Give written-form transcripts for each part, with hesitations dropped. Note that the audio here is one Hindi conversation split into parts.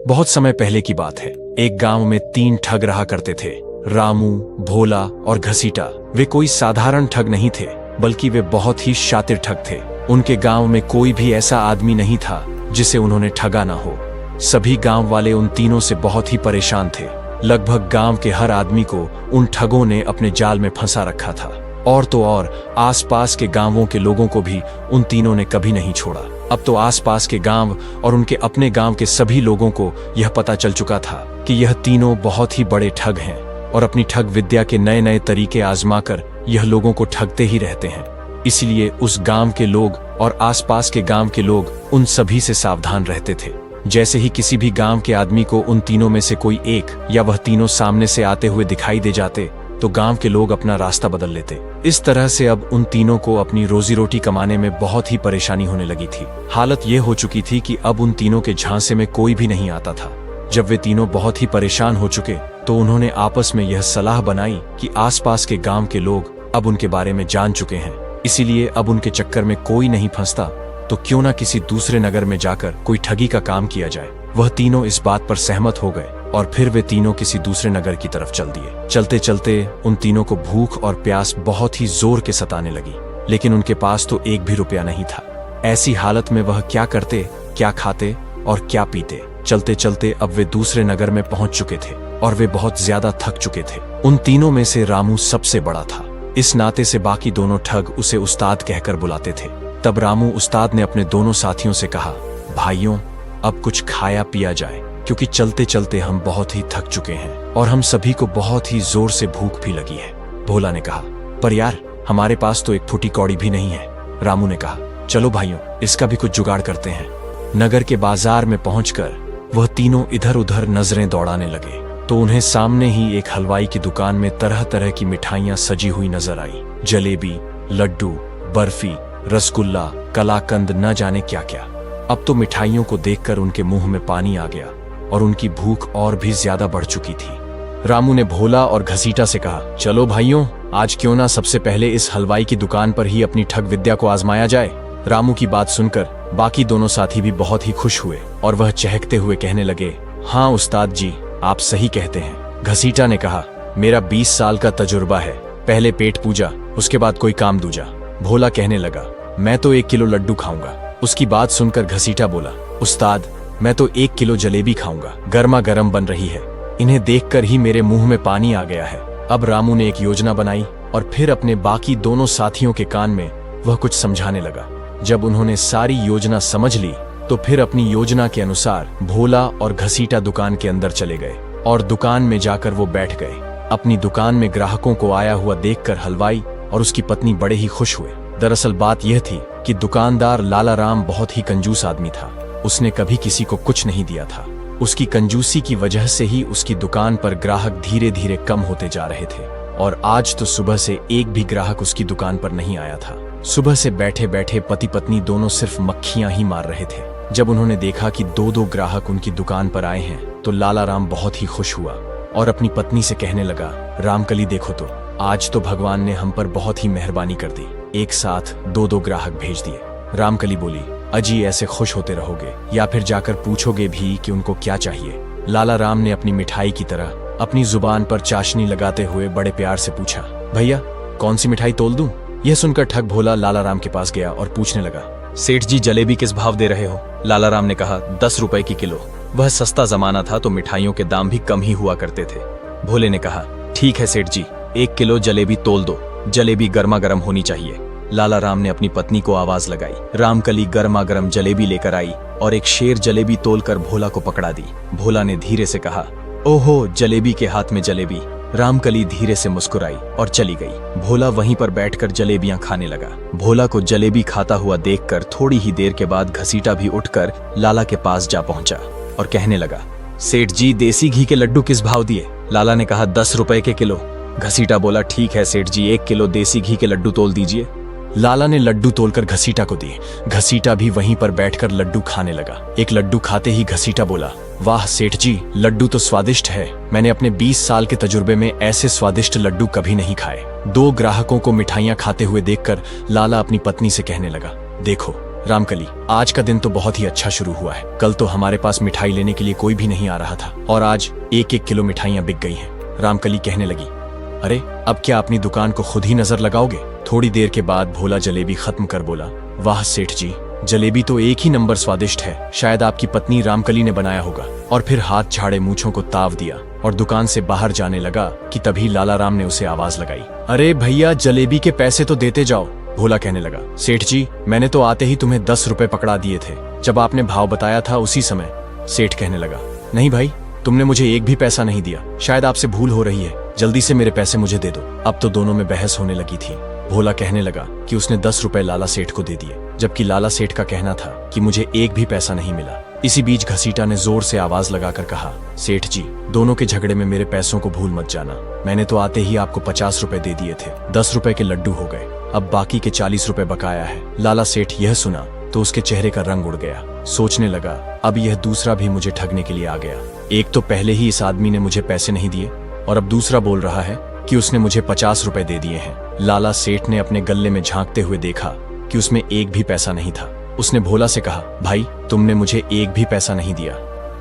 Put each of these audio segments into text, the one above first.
बहुत समय पहले की बात है। एक गांव में 3 ठग रहा करते थे, रामू, भोला और घसीटा। वे कोई साधारण ठग नहीं थे, बल्कि वे बहुत ही शातिर ठग थे। उनके गांव में कोई भी ऐसा आदमी नहीं था जिसे उन्होंने ठगा ना हो। सभी गांव वाले उन तीनों से बहुत ही परेशान थे। लगभग गांव के हर आदमी को उन ठगों ने अपने जाल में फंसा रखा था। और तो और आसपास के गांवों के लोगों को भी उन तीनों ने कभी नहीं छोड़ा। अब तो आसपास के गांव और उनके अपने गांव के सभी लोगों को यह पता चल चुका था कि यह तीनों बहुत ही बड़े ठग हैं और अपनी ठग विद्या के नए नए तरीके आजमाकर यह लोगों को ठगते ही रहते हैं। इसलिए उस गांव के लोग और आसपास के गांव के लोग उन सभी से सावधान रहते थे। जैसे ही किसी भी गांव के आदमी को उन तीनों में से कोई एक या वह तीनों सामने से आते हुए दिखाई दे जाते तो गांव के लोग अपना रास्ता बदल लेते। इस तरह से अब उन तीनों को अपनी रोजी रोटी कमाने में बहुत ही परेशानी होने लगी थी। हालत यह हो चुकी थी कि अब उन तीनों के झांसे में कोई भी नहीं आता था। जब वे तीनों बहुत ही परेशान हो चुके तो उन्होंने आपस में यह सलाह बनाई कि आसपास के गांव के लोग अब उनके बारे में जान चुके हैं, इसीलिए अब उनके चक्कर में कोई नहीं फंसता, तो क्यों ना किसी दूसरे नगर में जाकर कोई ठगी का काम किया जाए। वह तीनों इस बात पर सहमत हो गए और फिर वे तीनों किसी दूसरे नगर की तरफ चल दिए। चलते चलते उन तीनों को भूख और प्यास बहुत ही जोर के सताने लगी, लेकिन उनके पास तो एक भी रुपया नहीं था। ऐसी हालत में वह क्या करते, क्या खाते और क्या पीते। चलते चलते अब वे दूसरे नगर में पहुंच चुके थे और वे बहुत ज्यादा थक चुके थे। उन तीनों में से रामू सबसे बड़ा था। इस नाते से बाकी दोनों ठग उसे उस्ताद कहकर बुलाते थे। तब रामू उस्ताद ने अपने दोनों साथियों से कहा, भाइयों, अब कुछ खाया पिया जाए, क्योंकि चलते चलते हम बहुत ही थक चुके हैं और हम सभी को बहुत ही जोर से भूख भी लगी है। भोला ने कहा, पर यार, हमारे पास तो एक फूटी कौड़ी भी नहीं है। रामू ने कहा, चलो भाइयों, इसका भी कुछ जुगाड़ करते हैं। नगर के बाजार में पहुंचकर वह तीनों इधर उधर नजरें दौड़ाने लगे तो उन्हें सामने ही एक हलवाई की दुकान में तरह तरह की मिठाइयां सजी हुई नजर आई। जलेबी, लड्डू, बर्फी, रसगुल्ला, कलाकंद, न जाने क्या क्या। अब तो मिठाइयों को देखकर उनके मुंह में पानी आ गया और उनकी भूख और भी ज्यादा बढ़ चुकी थी। रामू ने भोला और घसीटा से कहा, चलो भाइयों, आज क्यों ना सबसे पहले इस हलवाई की दुकान पर ही अपनी ठग विद्या को आजमाया जाए। रामू की बात सुनकर बाकी दोनों साथी भी बहुत ही खुश हुए और वह चहकते हुए कहने लगे, हाँ उस्ताद जी, आप सही कहते हैं। घसीटा ने कहा, मेरा 20 साल का तजुर्बा है, पहले पेट पूजा, उसके बाद कोई काम दूजा। भोला कहने लगा, मैं तो 1 किलो लड्डू खाऊंगा। उसकी बात सुनकर घसीटा बोला, उस्ताद, मैं तो 1 किलो जलेबी खाऊंगा, गर्मा गर्म बन रही है, इन्हें देखकर ही मेरे मुंह में पानी आ गया है। अब रामू ने एक योजना बनाई और फिर अपने बाकी दोनों साथियों के कान में वह कुछ समझाने लगा। जब उन्होंने सारी योजना समझ ली तो फिर अपनी योजना के अनुसार भोला और घसीटा दुकान के अंदर चले गए और दुकान में जाकर वो बैठ गए। अपनी दुकान में ग्राहकों को आया हुआ देखकर हलवाई और उसकी पत्नी बड़े ही खुश हुए। दरअसल बात यह थी कि दुकानदार लाला राम बहुत ही कंजूस आदमी था। उसने कभी किसी को कुछ नहीं दिया था। उसकी कंजूसी की वजह से ही उसकी दुकान पर ग्राहक धीरे धीरे कम होते जा रहे थे और आज तो सुबह से एक भी ग्राहक उसकी दुकान पर नहीं आया था। सुबह से बैठे बैठे पति पत्नी दोनों सिर्फ मक्खियां ही मार रहे थे। जब उन्होंने देखा कि 2-2 ग्राहक उनकी दुकान पर आए हैं तो लाला राम बहुत ही खुश हुआ और अपनी पत्नी से कहने लगा, रामकली देखो तो, आज तो भगवान ने हम पर बहुत ही मेहरबानी कर दी, एक साथ 2-2 ग्राहक भेज दिए। रामकली बोली, अजी ऐसे खुश होते रहोगे या फिर जाकर पूछोगे भी कि उनको क्या चाहिए। लाला राम ने अपनी मिठाई की तरह अपनी जुबान पर चाशनी लगाते हुए बड़े प्यार से पूछा, भैया कौन सी मिठाई तोल दूं? यह सुनकर ठग भोला लाला राम के पास गया और पूछने लगा, सेठ जी जलेबी किस भाव दे रहे हो? लाला राम ने कहा, 10 रुपए की किलो। वह सस्ता जमाना था तो मिठाइयों के दाम भी कम ही हुआ करते थे। भोले ने कहा, ठीक है सेठ जी, 1 किलो जलेबी तोल दो, जलेबी गर्मा गर्म होनी चाहिए। लाला राम ने अपनी पत्नी को आवाज लगाई। रामकली गर्मा गर्म जलेबी लेकर आई और एक शेर जलेबी तोलकर भोला को पकड़ा दी। भोला ने धीरे से कहा, ओहो, जलेबी के हाथ में जलेबी। रामकली धीरे से मुस्कुराई और चली गई। भोला वहीं पर बैठकर जलेबियां खाने लगा। भोला को जलेबी खाता हुआ देखकर थोड़ी ही देर के बाद घसीटा भी उठकर लाला के पास जा पहुंचा और कहने लगा, सेठ जी देसी घी के लड्डू किस भाव दिए? लाला ने कहा, 10 रुपए के किलो। घसीटा बोला, ठीक है सेठ जी, 1 किलो देसी घी के लड्डू तोल दीजिए। लाला ने लड्डू तोलकर घसीटा को दिए। घसीटा भी वहीं पर बैठकर लड्डू खाने लगा। एक लड्डू खाते ही घसीटा बोला, वाह सेठ जी, लड्डू तो स्वादिष्ट है, मैंने अपने 20 साल के तजुर्बे में ऐसे स्वादिष्ट लड्डू कभी नहीं खाए। 2 ग्राहकों को मिठाइयां खाते हुए देखकर लाला अपनी पत्नी से कहने लगा, देखो रामकली, आज का दिन तो बहुत ही अच्छा शुरू हुआ है। कल तो हमारे पास मिठाई लेने के लिए कोई भी नहीं आ रहा था और आज 1-1 किलो मिठाइयाँ बिक गई हैं। रामकली कहने लगी, अरे अब क्या अपनी दुकान को खुद ही नजर लगाओगे? थोड़ी देर के बाद भोला जलेबी खत्म कर बोला, वाह सेठ जी, जलेबी तो एक ही नंबर स्वादिष्ट है। शायद आपकी पत्नी रामकली ने बनाया होगा। और फिर हाथ झाड़े मूंछों को ताव दिया और दुकान से बाहर जाने लगा कि तभी लाला राम ने उसे आवाज लगाई, अरे भैया जलेबी के पैसे तो देते जाओ। भोला कहने लगा, सेठ जी मैंने तो आते ही तुम्हें 10 रुपए पकड़ा दिए थे, जब आपने भाव बताया था उसी समय। सेठ कहने लगा, नहीं भाई, तुमने मुझे एक भी पैसा नहीं दिया, शायद आपसे भूल हो रही है, जल्दी से मेरे पैसे मुझे दे दो। अब तो दोनों में बहस होने लगी थी। भोला कहने लगा कि उसने 10 रुपए लाला सेठ को दे दिए, जबकि लाला सेठ का कहना था कि मुझे एक भी पैसा नहीं मिला। इसी बीच घसीटा ने जोर से आवाज लगाकर कहा, सेठ जी दोनों के झगड़े में मेरे पैसों को भूल मत जाना। मैंने तो आते ही आपको 50 रुपए दे दिए थे, 10 रुपए के लड्डू हो गए, अब बाकी के 40 रुपए बकाया है। लाला सेठ यह सुना तो उसके चेहरे का रंग उड़ गया। सोचने लगा, अब यह दूसरा भी मुझे ठगने के लिए आ गया। एक तो पहले ही इस आदमी ने मुझे पैसे नहीं दिए और अब दूसरा बोल रहा है कि उसने मुझे 50 रुपए दे दिए हैं। लाला सेठ ने अपने गल्ले में झांकते हुए देखा कि उसमें एक भी पैसा नहीं था। उसने भोला से कहा, भाई तुमने मुझे एक भी पैसा नहीं दिया,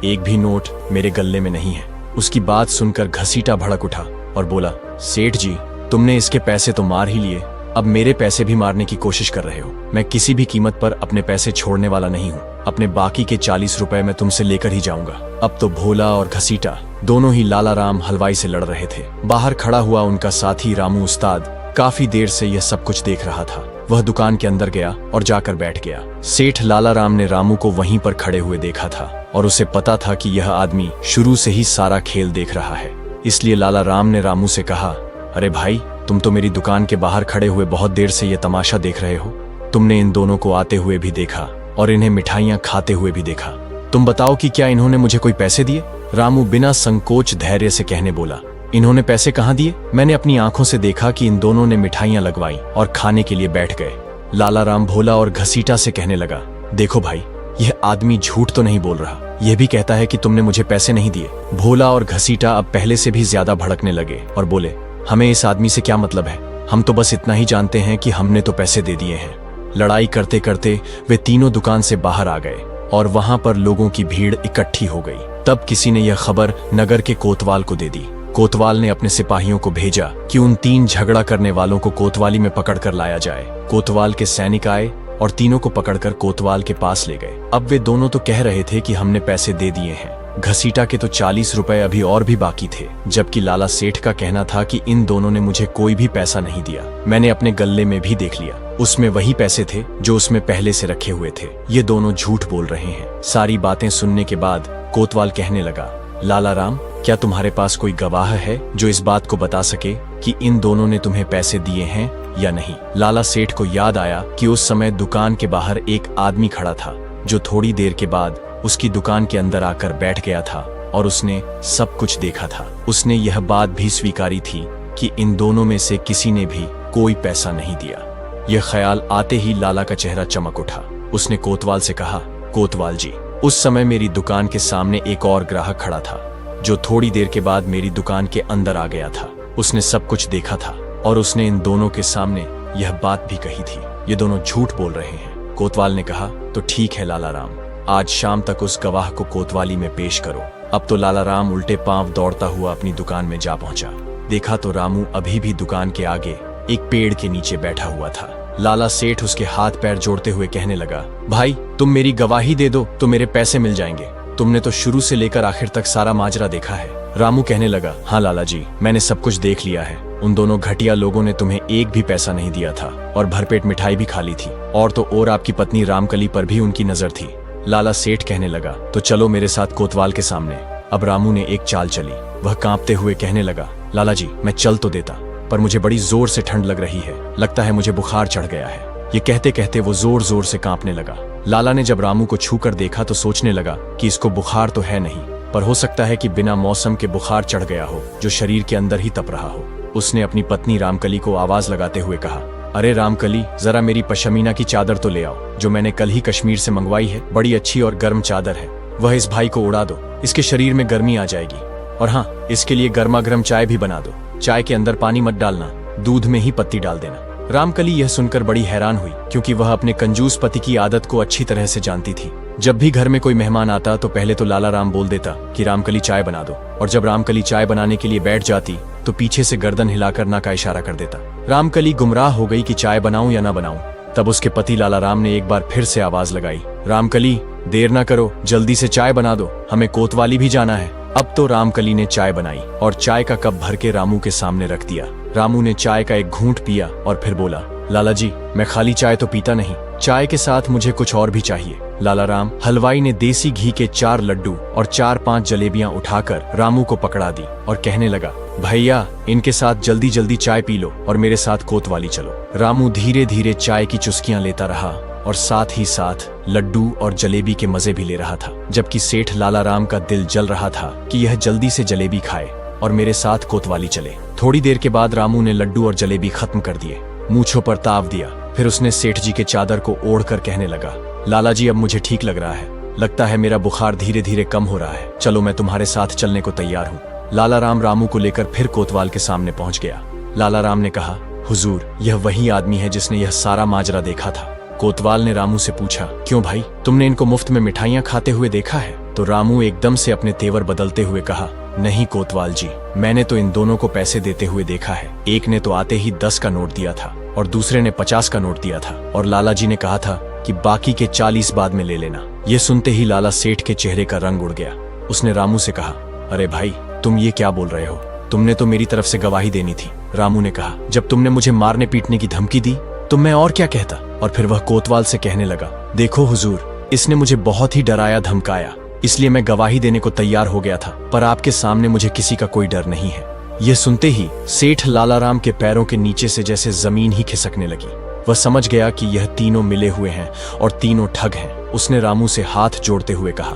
एक भी नोट मेरे गल्ले में नहीं है। उसकी बात सुनकर घसीटा भड़क उठा और बोला, सेठ जी तुमने इसके पैसे तो मार ही लिए, अब मेरे पैसे भी मारने की कोशिश कर रहे हो। मैं किसी भी कीमत पर अपने पैसे छोड़ने वाला नहीं हूँ। अपने बाकी के 40 रुपए मैं तुमसे लेकर ही जाऊंगा। अब तो भोला और घसीटा दोनों ही लाला राम हलवाई से लड़ रहे थे। बाहर खड़ा हुआ उनका साथी रामू उस्ताद काफी देर से यह सब कुछ देख रहा था। वह दुकान के अंदर गया और जाकर बैठ गया। सेठ लाला राम ने रामू को वहीं पर खड़े हुए देखा था और उसे पता था कि यह आदमी शुरू से ही सारा खेल देख रहा है। इसलिए लाला राम ने रामू से कहा, अरे भाई तुम तो मेरी दुकान के बाहर खड़े हुए बहुत देर से ये तमाशा देख रहे हो। तुमने इन दोनों को आते हुए भी देखा और इन्हें मिठाइयाँ खाते हुए भी देखा। तुम बताओ कि क्या इन्होंने मुझे कोई पैसे दिए? रामू बिना संकोच धैर्य से कहने बोला, इन्होंने पैसे कहाँ दिए? मैंने अपनी आंखों से देखा कि इन दोनों ने मिठाइयाँ लगवाई और खाने के लिए बैठ गए। लाला राम भोला और घसीटा से कहने लगा, देखो भाई यह आदमी झूठ तो नहीं बोल रहा, यह भी कहता है कि तुमने मुझे पैसे नहीं दिए। भोला और घसीटा अब पहले से भी ज्यादा भड़कने लगे और बोले, हमें इस आदमी से क्या मतलब है, हम तो बस इतना ही जानते हैं कि हमने तो पैसे दे दिए हैं। लड़ाई करते करते वे तीनों दुकान से बाहर आ गए और वहां पर लोगों की भीड़ इकट्ठी हो गई। तब किसी ने यह खबर नगर के कोतवाल को दे दी। कोतवाल ने अपने सिपाहियों को भेजा कि उन 3 झगड़ा करने वालों को कोतवाली में पकड़कर लाया जाए। कोतवाल के सैनिक आए और तीनों को पकड़कर कोतवाल के पास ले गए। अब वे दोनों तो कह रहे थे कि हमने पैसे दे दिए हैं। घसीटा के तो 40 रुपए अभी और भी बाकी थे, जबकि लाला सेठ का कहना था कि इन दोनों ने मुझे कोई भी पैसा नहीं दिया। मैंने अपने गल्ले में भी देख लिया, उसमें वही पैसे थे जो उसमें पहले से रखे हुए थे। ये दोनों झूठ बोल रहे हैं। सारी बातें सुनने के बाद कोतवाल कहने लगा, लाला राम क्या तुम्हारे पास कोई गवाह है जो इस बात को बता सके कि इन दोनों ने तुम्हें पैसे दिए हैं या नहीं? लाला सेठ को याद आया कि उस समय दुकान के बाहर एक आदमी खड़ा था जो थोड़ी देर के बाद उसकी दुकान के अंदर आकर बैठ गया था और उसने सब कुछ देखा था। उसने यह बात भी स्वीकारी थी कि इन दोनों में से किसी ने भी कोई पैसा नहीं दिया। यह ख्याल आते ही लाला का चेहरा चमक उठा। उसने कोतवाल से कहा, कोतवाल जी उस समय मेरी दुकान के सामने एक और ग्राहक खड़ा था जो थोड़ी देर के बाद मेरी दुकान के अंदर आ गया था। उसने सब कुछ देखा था और उसने इन दोनों के सामने यह बात भी कही थी। ये दोनों झूठ बोल रहे हैं। कोतवाल ने कहा, तो ठीक है लाला राम, आज शाम तक उस गवाह को कोतवाली में पेश करो। अब तो लाला राम उल्टे पांव दौड़ता हुआ अपनी दुकान में जा पहुंचा। देखा तो रामू अभी भी दुकान के आगे एक पेड़ के नीचे बैठा हुआ था। लाला सेठ उसके हाथ पैर जोड़ते हुए कहने लगा, भाई तुम मेरी गवाही दे दो तो मेरे पैसे मिल जाएंगे। तुमने तो शुरू से लेकर आखिर तक सारा माजरा देखा है। रामू कहने लगा, हाँ लाला जी मैंने सब कुछ देख लिया है। उन दोनों घटिया लोगों ने तुम्हें एक भी पैसा नहीं दिया था और भरपेट मिठाई भी खा ली थी, और तो और आपकी पत्नी रामकली पर भी उनकी नजर थी। लाला सेठ कहने लगा, तो चलो मेरे साथ कोतवाल के सामने। अब रामू ने एक चाल चली। वह कांपते हुए कहने लगा, लाला जी मैं चल तो देता, पर मुझे बड़ी जोर से ठंड लग रही है, लगता है मुझे बुखार चढ़ गया है। ये कहते कहते वो जोर जोर से कांपने लगा। लाला ने जब रामू को छू कर देखा तो सोचने लगा कि इसको बुखार तो है नहीं, पर हो सकता है कि बिना मौसम के बुखार चढ़ गया हो जो शरीर के अंदर ही तप रहा हो। उसने अपनी पत्नी रामकली को आवाज लगाते हुए कहा, अरे रामकली जरा मेरी पशमीना की चादर तो ले आओ जो मैंने कल ही कश्मीर से मंगवाई है। बड़ी अच्छी और गर्म चादर है, वह इस भाई को उड़ा दो, इसके शरीर में गर्मी आ जाएगी। और हाँ, इसके लिए गर्मा गर्म चाय भी बना दो। चाय के अंदर पानी मत डालना, दूध में ही पत्ती डाल देना। रामकली यह सुनकर बड़ी हैरान हुई, क्योंकि वह अपने कंजूस पति की आदत को अच्छी तरह से जानती थी। जब भी घर में कोई मेहमान आता तो पहले तो लाला राम बोल देता कि रामकली चाय बना दो, और जब रामकली चाय बनाने के लिए बैठ जाती तो पीछे से गर्दन हिलाकर ना का इशारा कर देता। रामकली गुमराह हो गई कि चाय बनाऊं या ना बनाऊं। तब उसके पति लाला राम ने एक बार फिर से आवाज लगाई, रामकली देर ना करो, जल्दी से चाय बना दो, हमें कोतवाली भी जाना है। अब तो रामकली ने चाय बनाई और चाय का कप भर के रामू के सामने रख दिया। रामू ने चाय का एक घूंट पिया और फिर बोला, लाला जी मैं खाली चाय तो पीता नहीं, चाय के साथ मुझे कुछ और भी चाहिए। लाला राम हलवाई ने देसी घी के 4 लड्डू और 4-5 जलेबियां उठाकर रामू को पकड़ा दी और कहने लगा, भैया इनके साथ जल्दी जल्दी चाय पी लो और मेरे साथ कोतवाली चलो। रामू धीरे धीरे चाय की चुस्कियां लेता रहा और साथ ही साथ लड्डू और जलेबी के मजे भी ले रहा था, जबकि सेठ लाला राम का दिल जल रहा था कि यह जल्दी से जलेबी खाए और मेरे साथ कोतवाली चले। थोड़ी देर के बाद रामू ने लड्डू और जलेबी खत्म कर दिए, मूंछों पर ताव दिया, फिर उसने सेठ जी के चादर को ओढ़कर कहने लगा, लाला जी अब मुझे ठीक लग रहा है, लगता है मेरा बुखार धीरे धीरे कम हो रहा है, चलो मैं तुम्हारे साथ चलने को तैयार हूँ। लाला राम रामू को लेकर फिर कोतवाल के सामने पहुंच गया। लाला राम ने कहा, हुजूर यह वही आदमी है जिसने यह सारा माजरा देखा था। कोतवाल ने रामू से पूछा, क्यों भाई तुमने इनको मुफ्त में मिठाइयाँ खाते हुए देखा है? तो रामू एकदम से अपने तेवर बदलते हुए कहा, नहीं कोतवाल जी, मैंने तो इन दोनों को पैसे देते हुए देखा है। एक ने तो आते ही 10 का नोट दिया था और दूसरे ने 50 का नोट दिया था, और लाला जी ने कहा था कि बाकी के 40 बाद में ले लेना। ये सुनते ही लाला सेठ के चेहरे का रंग उड़ गया। उसने रामू से कहा, अरे भाई तुम ये क्या बोल रहे हो, तुमने तो मेरी तरफ से गवाही देनी थी। रामू ने कहा, जब तुमने मुझे मारने पीटने की धमकी दी तो मैं और क्या कहता। और फिर वह कोतवाल से कहने लगा, देखो हुजूर इसने मुझे बहुत ही डराया धमकाया, इसलिए मैं गवाही देने को तैयार हो गया था, पर आपके सामने मुझे किसी का कोई डर नहीं है। यह सुनते ही सेठ लाला राम के पैरों के नीचे से जैसे जमीन ही खिसकने लगी। वह समझ गया कि यह तीनों मिले हुए हैं और तीनों ठग हैं। उसने रामू से हाथ जोड़ते हुए कहा,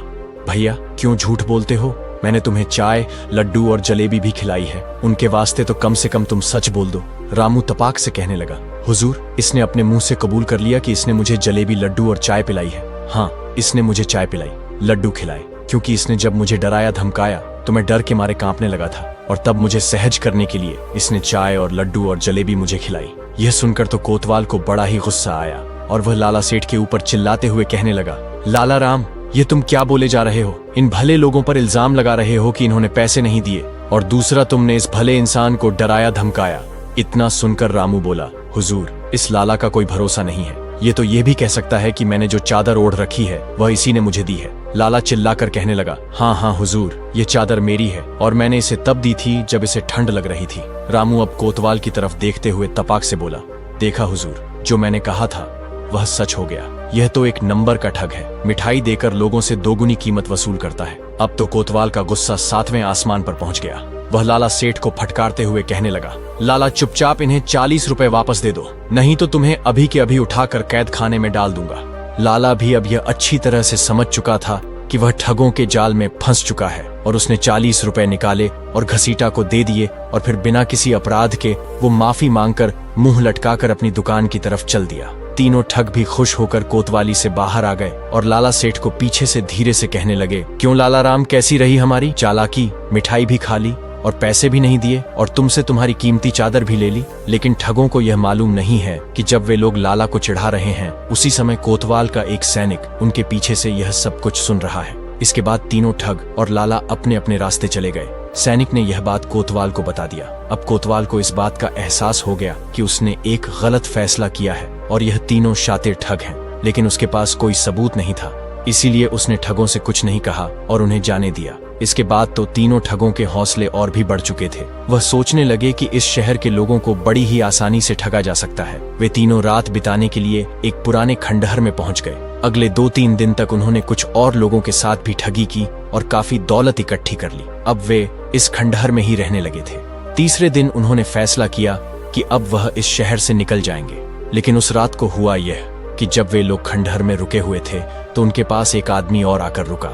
भैया क्यों झूठ बोलते हो, मैंने तुम्हें चाय लड्डू और जलेबी भी खिलाई है, उनके वास्ते तो कम से कम तुम सच बोल दो। रामू तपाक से कहने लगा, हुजूर इसने अपने मुंह से कबूल कर लिया कि इसने मुझे जलेबी लड्डू और चाय पिलाई है। हाँ इसने मुझे चाय पिलाई, लड्डू खिलाए, क्योंकि इसने जब मुझे डराया धमकाया तो मैं डर के मारे कांपने लगा था, और तब मुझे सहज करने के लिए इसने चाय और लड्डू और जलेबी मुझे खिलाई। यह सुनकर तो कोतवाल को बड़ा ही गुस्सा आया और वह लाला सेठ के ऊपर चिल्लाते हुए कहने लगा, लाला राम ये तुम क्या बोले जा रहे हो, इन भले लोगों पर इल्जाम लगा रहे हो कि इन्होंने पैसे नहीं दिए, और दूसरा तुमने इस भले इंसान को डराया धमकाया। इतना सुनकर रामू बोला, हुजूर इस लाला का कोई भरोसा नहीं है, ये तो ये भी कह सकता है कि मैंने जो चादर ओढ़ रखी है वह इसी ने मुझे दी है। लाला चिल्लाकर कहने लगा, हाँ हाँ हुजूर ये चादर मेरी है और मैंने इसे तब दी थी जब इसे ठंड लग रही थी। रामू अब कोतवाल की तरफ देखते हुए तपाक से बोला, देखा हुजूर जो मैंने कहा था वह सच हो गया, यह तो एक नंबर का ठग है, मिठाई देकर लोगों से दोगुनी कीमत वसूल करता है। अब तो कोतवाल का गुस्सा 7वें आसमान पर पहुंच गया। वह लाला सेठ को फटकारते हुए कहने लगा, लाला चुपचाप इन्हें 40 रुपए वापस दे दो, नहीं तो तुम्हें अभी के अभी उठाकर कैद खाने में डाल दूंगा। लाला भी अब यह अच्छी तरह से समझ चुका था कि वह ठगों के जाल में फंस चुका है, और उसने 40 रुपए निकाले और घसीटा को दे दिए, और फिर बिना किसी अपराध के वो माफी मांगकर मुंह लटकाकर अपनी दुकान की तरफ चल दिया। तीनों ठग भी खुश होकर कोतवाली से बाहर आ गए और लाला सेठ को पीछे से धीरे से कहने लगे, क्यों लाला राम कैसी रही हमारी चालाकी, मिठाई भी खा ली और पैसे भी नहीं दिए, और तुमसे तुम्हारी कीमती चादर भी ले ली। लेकिन ठगों को यह मालूम नहीं है कि जब वे लोग लाला को चिढ़ा रहे हैं उसी समय कोतवाल का एक सैनिक उनके पीछे से यह सब कुछ सुन रहा है। इसके बाद तीनों ठग और लाला अपने अपने रास्ते चले गए। सैनिक ने यह बात कोतवाल को बता दिया। अब कोतवाल को इस बात का एहसास हो गया कि उसने एक गलत फैसला किया है और यह तीनों शातिर ठग हैं, लेकिन उसके पास कोई सबूत नहीं था, इसीलिए उसने ठगों से कुछ नहीं कहा और उन्हें जाने दिया। इसके बाद तो तीनों ठगों के हौसले और भी बढ़ चुके थे। वह सोचने लगे कि इस शहर के लोगों को बड़ी ही आसानी से ठगा जा सकता है। वे तीनों रात बिताने के लिए एक पुराने खंडहर में पहुंच गए। अगले 2-3 दिन तक उन्होंने कुछ और लोगों के साथ भी ठगी की और काफी दौलत इकट्ठी कर ली। अब वे इस खंडहर में ही रहने लगे थे। तीसरे दिन उन्होंने फैसला किया कि अब वह इस शहर से निकल जाएंगे। लेकिन उस रात को हुआ यह कि जब वे लोग खंडहर में रुके हुए थे तो उनके पास एक आदमी और आकर रुका,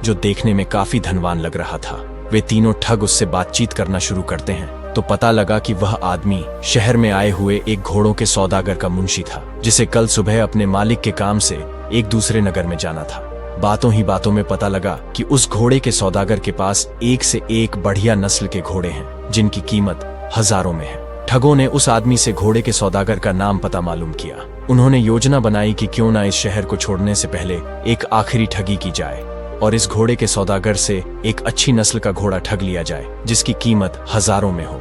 जो देखने में काफी धनवान लग रहा था। वे तीनों ठग उससे बातचीत करना शुरू करते हैं तो पता लगा कि वह आदमी शहर में आए हुए एक घोड़ों के सौदागर का मुंशी था, जिसे कल सुबह अपने मालिक के काम से एक दूसरे नगर में जाना था। बातों ही बातों में पता लगा कि उस घोड़े के सौदागर के पास एक से एक बढ़िया नस्ल के घोड़े हैं, जिनकी कीमत हजारों में है। ठगों ने उस आदमी से घोड़े के सौदागर का नाम पता मालूम किया। उन्होंने योजना बनाई कि क्यों ना इस शहर को छोड़ने से पहले एक आखिरी ठगी की जाए और इस घोड़े के सौदागर से एक अच्छी नस्ल का घोड़ा ठग लिया जाए जिसकी कीमत हजारों में हो।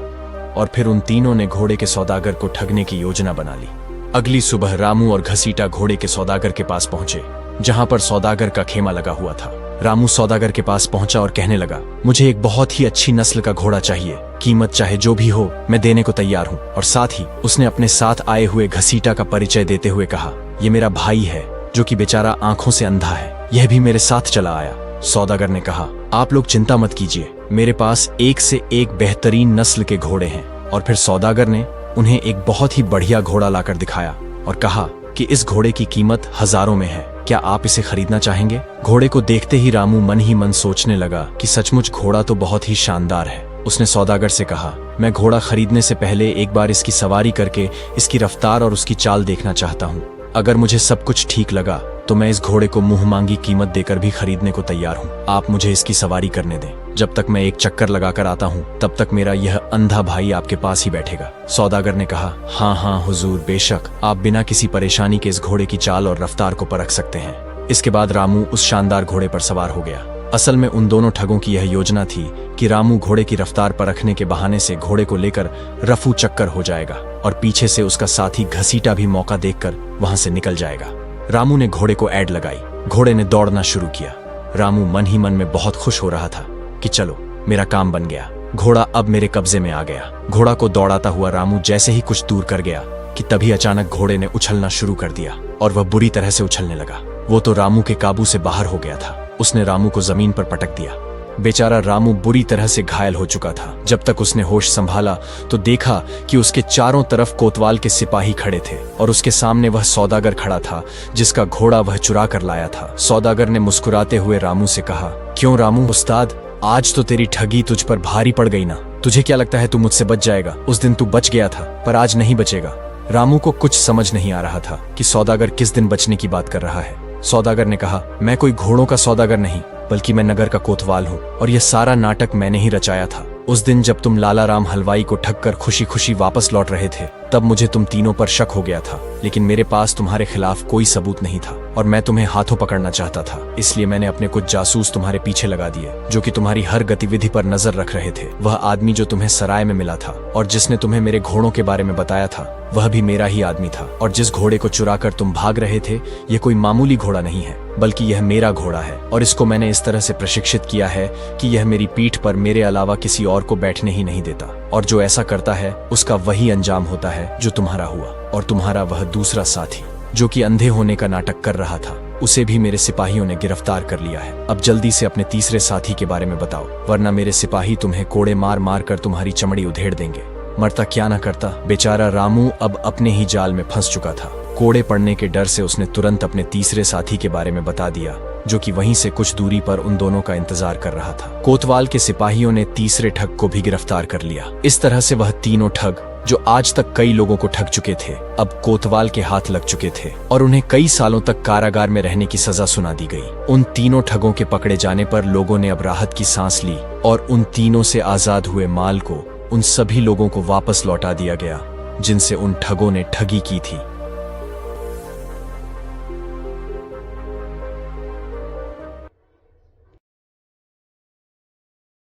और फिर उन तीनों ने घोड़े के सौदागर को ठगने की योजना बना ली। अगली सुबह रामू और घसीटा घोड़े के सौदागर के पास पहुंचे, जहां पर सौदागर का खेमा लगा हुआ था। रामू सौदागर के पास पहुंचा और कहने लगा, मुझे एक बहुत ही अच्छी नस्ल का घोड़ा चाहिए, कीमत चाहे जो भी हो मैं देने को तैयार हूं। और साथ ही उसने अपने साथ आए हुए घसीटा का परिचय देते हुए कहा, ये मेरा भाई है जो कि बेचारा आंखों से अंधा है, यह भी मेरे साथ चला आया। सौदागर ने कहा, आप लोग चिंता मत कीजिए, मेरे पास एक से एक बेहतरीन नस्ल के घोड़े हैं। और फिर सौदागर ने उन्हें एक बहुत ही बढ़िया घोड़ा लाकर दिखाया और कहा कि इस घोड़े की कीमत हजारों में है, क्या आप इसे खरीदना चाहेंगे? घोड़े को देखते ही रामू मन ही मन सोचने लगा कि सचमुच घोड़ा तो बहुत ही शानदार है। उसने सौदागर से कहा, मैं घोड़ा खरीदने से पहले एक बार इसकी सवारी करके इसकी रफ्तार और उसकी चाल देखना चाहता हूँ। अगर मुझे सब कुछ ठीक लगा तो मैं इस घोड़े को मुंह मांगी कीमत देकर भी खरीदने को तैयार हूँ। आप मुझे इसकी सवारी करने दें। जब तक मैं एक चक्कर लगाकर आता हूँ तब तक मेरा यह अंधा भाई आपके पास ही बैठेगा। सौदागर ने कहा, हाँ हाँ हुजूर, बेशक आप बिना किसी परेशानी के इस घोड़े की चाल और रफ्तार को परख सकते हैं। इसके बाद रामू उस शानदार घोड़े पर सवार हो गया। असल में उन दोनों ठगों की यह योजना थी कि रामू घोड़े की रफ्तार परखने के बहाने से घोड़े को लेकर रफू चक्कर हो जाएगा और पीछे से उसका साथी घसीटा भी मौका देखकर वहां से निकल जाएगा। रामू ने घोड़े को ऐड लगाई, घोड़े ने दौड़ना शुरू किया। रामू मन ही मन में बहुत खुश हो रहा था कि चलो मेरा काम बन गया, घोड़ा अब मेरे कब्जे में आ गया। घोड़ा को दौड़ाता हुआ रामू जैसे ही कुछ दूर कर गया कि तभी अचानक घोड़े ने उछलना शुरू कर दिया और वह बुरी तरह से उछलने लगा। वो तो रामू के काबू से बाहर हो गया था। उसने रामू को जमीन पर पटक दिया। बेचारा रामू बुरी तरह से घायल हो चुका था। जब तक उसने होश संभाला तो देखा कि उसके चारों तरफ कोतवाल के सिपाही खड़े थे और उसके सामने वह सौदागर खड़ा था जिसका घोड़ा वह चुरा कर लाया था। सौदागर ने मुस्कुराते हुए रामू से कहा, क्यों रामू उस्ताद, आज तो तेरी ठगी तुझ पर भारी पड़ गई ना? तुझे क्या लगता है तू मुझसे बच जाएगा? उस दिन तू बच गया था पर आज नहीं बचेगा। रामू को कुछ समझ नहीं आ रहा था कि सौदागर किस दिन बचने की बात कर रहा है। सौदागर ने कहा, मैं कोई घोड़ों का सौदागर नहीं बल्कि मैं नगर का कोतवाल हूँ और यह सारा नाटक मैंने ही रचाया था। उस दिन जब तुम लाला राम हलवाई को ठग कर खुशी खुशी वापस लौट रहे थे तब मुझे तुम तीनों पर शक हो गया था, लेकिन मेरे पास तुम्हारे खिलाफ कोई सबूत नहीं था और मैं तुम्हें हाथों पकड़ना चाहता था। इसलिए मैंने अपने कुछ जासूस तुम्हारे पीछे लगा दिए जो कि तुम्हारी हर गतिविधि पर नजर रख रहे थे। वह आदमी जो तुम्हें सराय में मिला था और जिसने तुम्हें मेरे घोड़ों के बारे में बताया था वह भी मेरा ही आदमी था। और जिस घोड़े को चुराकर तुम भाग रहे थे यह कोई मामूली घोड़ा नहीं है बल्कि यह मेरा घोड़ा है और इसको मैंने इस तरह से प्रशिक्षित किया है कि यह मेरी पीठ पर मेरे अलावा किसी और को बैठने ही नहीं देता और जो ऐसा करता है उसका वही अंजाम होता है जो तुम्हारा हुआ। और तुम्हारा वह दूसरा साथी जो कि अंधे होने का नाटक कर रहा था उसे भी मेरे सिपाहियों ने गिरफ्तार कर लिया है। अब जल्दी से अपने तीसरे साथी के बारे में बताओ, वरना मेरे सिपाही तुम्हें कोड़े मार मार कर तुम्हारी चमड़ी उधेड़ देंगे। मरता क्या ना करता। बेचारा रामू अब अपने ही जाल में फंस चुका था। कोड़े पड़ने के डर से उसने तुरंत अपने तीसरे साथी के बारे में बता दिया जो कि वहीं से कुछ दूरी पर उन दोनों का इंतजार कर रहा था। कोतवाल के सिपाहियों ने तीसरे ठग को भी गिरफ्तार कर लिया। इस तरह से वह तीनों ठग जो आज तक कई लोगों को ठग चुके थे अब कोतवाल के हाथ लग चुके थे और उन्हें कई सालों तक कारागार में रहने की सजा सुना दी गई। उन तीनों ठगों के पकड़े जाने पर लोगों ने अब राहत की सांस ली और उन तीनों से आजाद हुए माल को उन सभी लोगों को वापस लौटा दिया गया जिनसे उन ठगों ने ठगी की थी।